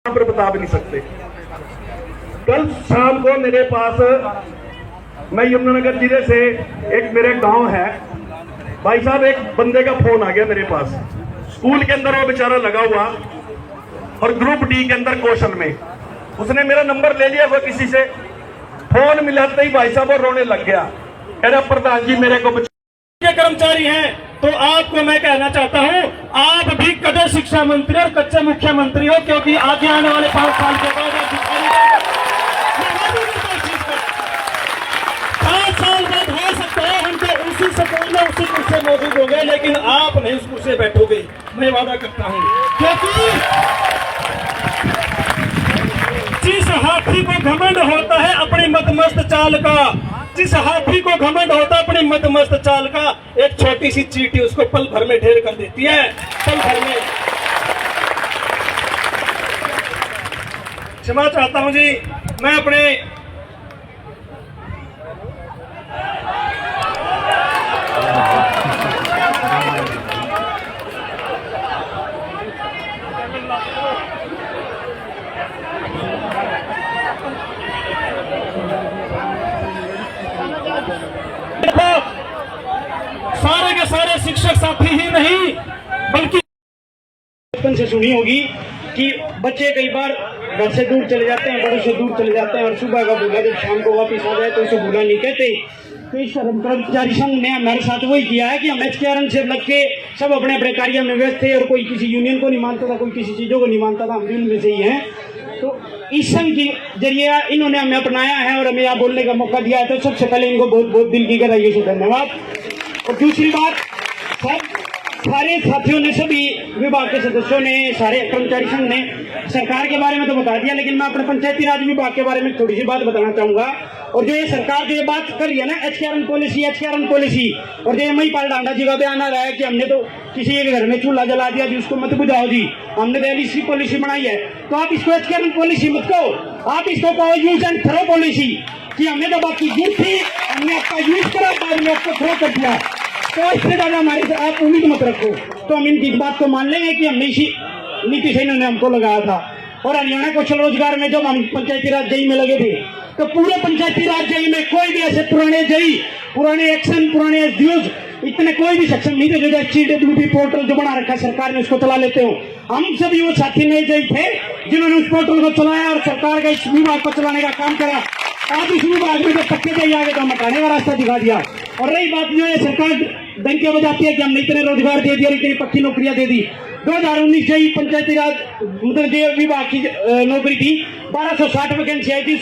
पर बता भी नहीं सकते। कल शाम को मेरे पास, मैं यमुनानगर जिले से, एक मेरे गांव है, भाई साहब एक बंदे का फोन आ गया मेरे पास। स्कूल के अंदर वो बेचारा लगा हुआ और ग्रुप डी के अंदर क्वेश्चन में उसने मेरा नंबर ले लिया। वो किसी से फोन मिलाते ही भाई साहब वो रोने लग गया। कह रहा प्रधान जी मेरे को कर्मचारी हैं, तो आपको मैं कहना चाहता हूं, आप भी कदर शिक्षा मंत्री और कच्चे मुख्यमंत्री हो, क्योंकि आगे आने वाले 5 साल के बाद 5 साल बाद हो सकता है हमको उसी स्कूल में उसी कुर्सी मौजूद हो गए, लेकिन आप नहीं उस कुर्सी बैठोगे, मैं वादा करता हूं। क्योंकि जिस हाथी को घमंड होता है अपनी मदमस्त चाल का, जिस हाथी को घमंड होता है अपनी मदमस्त चाल का, एक छोटी सी चींटी उसको पल भर में ढेर कर देती है, पल भर में। क्षमा चाहता हूं जी, मैं अपने सारे के सारे शिक्षक साथी ही नहीं, बल्कि बचपन से सुनी होगी कि बच्चे कई बार घर से दूर चले जाते हैं, बड़ों से दूर चले जाते हैं, और सुबह का भूला जब शाम को वापस आ जाए तो उसे भूला नहीं कहते। तो इस कर्मचारी संघ ने हमारे साथ वही किया है कि हम एचकेआरएन से लग के सब अपने अपने कार्य में व्यस्त थे, और कोई किसी यूनियन को नहीं मानता था, कोई किसी चीजों को नहीं मानता था, हम भी उनमें से ही हैं। तो इस संघ के जरिए इन्होंने हमें अपनाया है और हमें यहाँ बोलने का मौका दिया है, तो सबसे पहले इनको बहुत बहुत दिल की गहराइयों से धन्यवाद। और दूसरी बात, सब सारे साथियों ने, सभी विभाग के सदस्यों ने, सारे कर्मचारी संघ ने सरकार के बारे में तो बता दिया, लेकिन मैं अपने पंचायती राज विभाग के बारे में थोड़ी सी बात बताना चाहूंगा। और जो ये सरकार जो ये बात कर रही है ना, एचकेआरएन पॉलिसी, और जो महिपाल डांडा जी का बयान आ रहा है कि हमने तो किसी एक घर में चूल्हा जला दिया जी, उसको मत बुझाओ जी, हमने तो एलईसी पॉलिसी बनाई है, तो आप इसको एचकेआरएन पॉलिसी मत कहो, आप इसको कहो यूज एंड थ्रो पॉलिसी, कि हमने तो बाकी यूज थी, हमने आपका यूज करा, बाद में आपको थ्रो कर दिया। तो इससे ज्यादा हमारे से आप उम्मीद मत रखो। तो हम इनकी बात को मान लेंगे कि हमने इसी नीति से इन्होंने हमको लगाया था। और हरियाणा कौशल रोजगार में जब हम पंचायती राज जई में लगे थे, तो पूरे पंचायती राज जई में कोई भी ऐसे पुराने जई, पुराने एक्शन, पुराने एसडीओज, इतने कोई भी सक्षम नहीं थे जो CWP पोर्टल जो बना रखा सरकार ने उसको चला लेते हो। हम सभी वो साथी नए जई थे जिन्होंने उस पोर्टल को चलाया और सरकार का इस विभाग को चलाने का काम करा। आप इस विभाग में जो पक्के जई आगे तो हम हटाने का रास्ता दिखा दिया। और रही बात जो है, सरकार डंके बजाती है कि हमने इतने रोजगार दे दिया, इतनी पक्की नौकरियां दे दी। 2019 से ही पंचायती राज मतलब जो विभाग की नौकरी थी, 1260 वैकेंसी आई थी,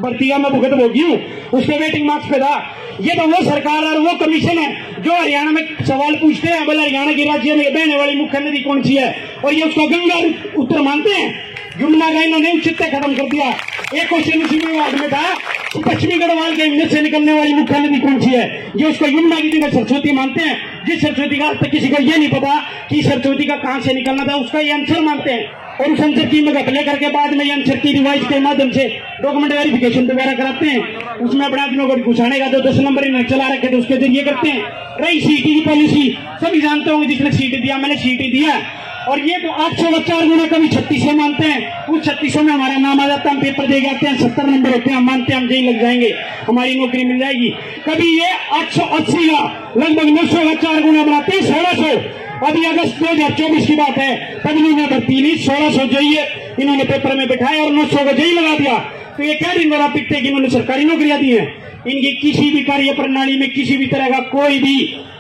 भर्ती का मैं भुगत भोगी हूँ, उसके वेटिंग मार्क्स पे था। ये तो वो सरकार और वो कमीशन है जो हरियाणा में सवाल पूछते हैं, बोले हरियाणा के राज्य में बहने वाली मुख्य नदी कौन सी है, और ये उसका गंगा उत्तर मानते हैं। यमुना का इन्होंने उचित खत्म कर दिया। एक क्वेश्चन उसी विभाग में था, पश्चिमी गढ़वाल के हिमनद से निकलने वाली मुख्य नदी कौन सी है, ये उसको यमुना की जगह सरस्वती मानते हैं। जिस सरस्वती का आज तक किसी को ये नहीं पता कि सरस्वती का कहां से निकलना था, उसका ये आंसर मानते हैं। और उस आंसर की मदद लेकर के बाद में ये आंसर की रिवाइज के माध्यम से डॉक्यूमेंट वेरिफिकेशन वगैरह कराते हैं, उसमें अपने आदमियों को घुसाने का जो 10 नंबर इन्होंने चला रखे थे उसके जरिए करते हैं। रही सीटी की पॉलिसी, सभी जानते होंगे, जिसने सीटी दिया, मैंने सीटी दिया, और ये तो 800 का 4 गुना, कभी 3600 मानते हैं, उस 3600 में हमारा नाम आ जाता है, हम पेपर दे जाते हैं, 70 नंबर होते हैं, हम मानते हैं हम जेल लग जाएंगे, हमारी नौकरी मिल जाएगी। कभी ये 880 का लगभग 900 का 4 गुना बनाते हैं, 1600। अभी अगस्त 2024 की बात है, तब इन्होंने भर्ती ली, 1600 जई इन्होंने पेपर में बैठाया और 900 का जई लगा दिया। तो ये क्या दिन भर पिटते कि इन्होंने सरकारी नौकरियां दी है। इनकी किसी भी कार्य प्रणाली में किसी भी तरह का कोई भी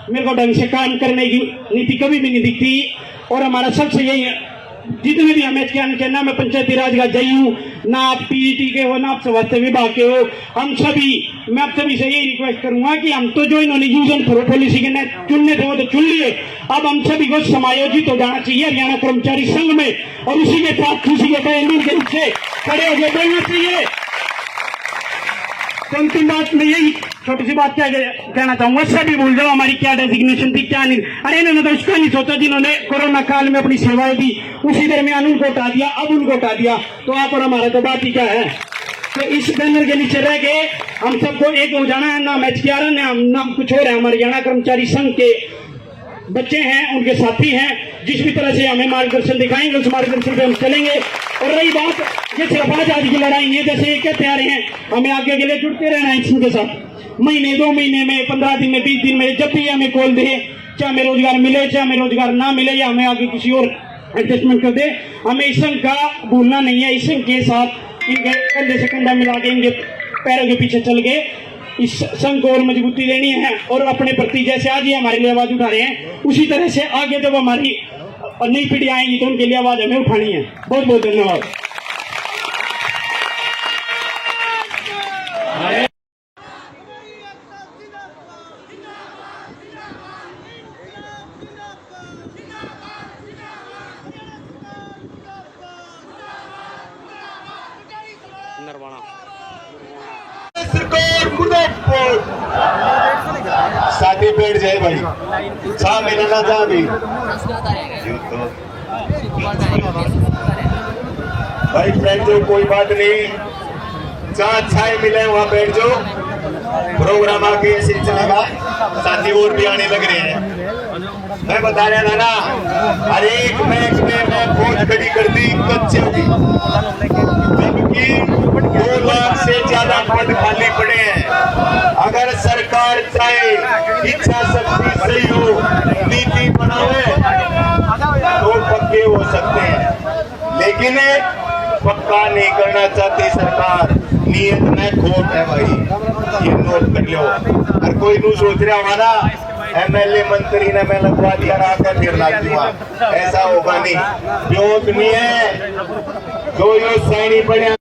मेरे को ढंग से काम करने की नीति कभी भी नहीं दिखती। और हमारा सबसे यही है, जितने भी हमें के ना मैं पंचायती राज का जई हूँ, ना आप पीईटी के हो, ना आप स्वास्थ्य विभाग के हो, हम सभी, मैं आप सभी से यही रिक्वेस्ट करूंगा कि हम तो जो इन्होंने यूज एंड थ्रो पॉलिसी के चुनने थे वो तो चुन लिए, अब हम सभी को समायोजित हो जाना चाहिए हरियाणा कर्मचारी संघ में, और उसी के साथ खुशी के बहन के रूप से खड़े होकर बोलना चाहिए। तो अंतिम बात में यही छोटी सी बात क्या कहना चाहूंगा, सभी भूल जाओ हमारी क्या डेजिग्नेशन थी, क्या नहीं। अरे इन्होंने तो उसका नहीं सोचा जिन्होंने कोरोना काल में अपनी सेवाएं दी, उसी दरमियान उनको हटा दिया, अब उनको हटा दिया, तो आप और हमारा तो बात ही क्या है। तो इस बैनर के नीचे रह के हम सबको एक हो जाना है, नाम एचकेआरएन है, नाम कुछ और है, हमारे हरियाणा कर्मचारी संघ के बच्चे हैं, उनके साथी हैं, जिस भी तरह से हमें मार्गदर्शन दिखाएंगे उस मार्गदर्शन पे हम चलेंगे। और रही बात ये सरफराज आदि की लड़ाई है, जैसे ये कहते आ रहे हैं हमें आगे के लिए जुड़ते रहना है इनके साथ, महीने 2 महीने में 15 दिन में 20 दिन में जब भी हमें कॉल दे, चाहे हमें रोजगार मिले चाहे हमें रोजगार ना मिले या हमें आगे किसी और एडजस्टमेंट कर दे, हमें इस संघ का भूलना नहीं है। इस संघ के साथ इनके कंधे से कंधा मिला के इनके पैरों के पीछे चल के इस संघ को और मजबूती देनी है और अपने प्रति जैसे आज ही हमारे लिए आवाज उठा रहे हैं उसी तरह से आगे जब हमारी नई पीढ़ी आएंगी तो उनके लिए आवाज हमें उठानी है। बहुत बहुत धन्यवाद। साथी बैठ जाए भाई, छा मिलना था अभी भाई, बैठ जाओ कोई बात नहीं, जहाँ छाए मिले वहाँ बैठ जाओ। प्रोग्राम आगे ऐसे ही चलेगा, साथी और भी आने लग रहे हैं। मैं बता रहा था ना, हर एक मैच में मैं फौज खड़ी कर दी कच्चे की, जबकि 2 लाख से ज्यादा पद खाली पड़े हैं। अगर सरकार चाहे, इच्छा शक्ति सही हो, नीति बनावे तो पक्के हो सकते हैं, लेकिन पक्का नहीं करना चाहती सरकार, नीयत में खोट है भाई, ये नोट कर लो। हर कोई नू सोच रहा हमारा एमएलए मंत्री ने मैं लगवा दिया रात है फिर लाग दूंगा, ऐसा होगा नहीं। जो नहीं है जो यो सैनी पड़े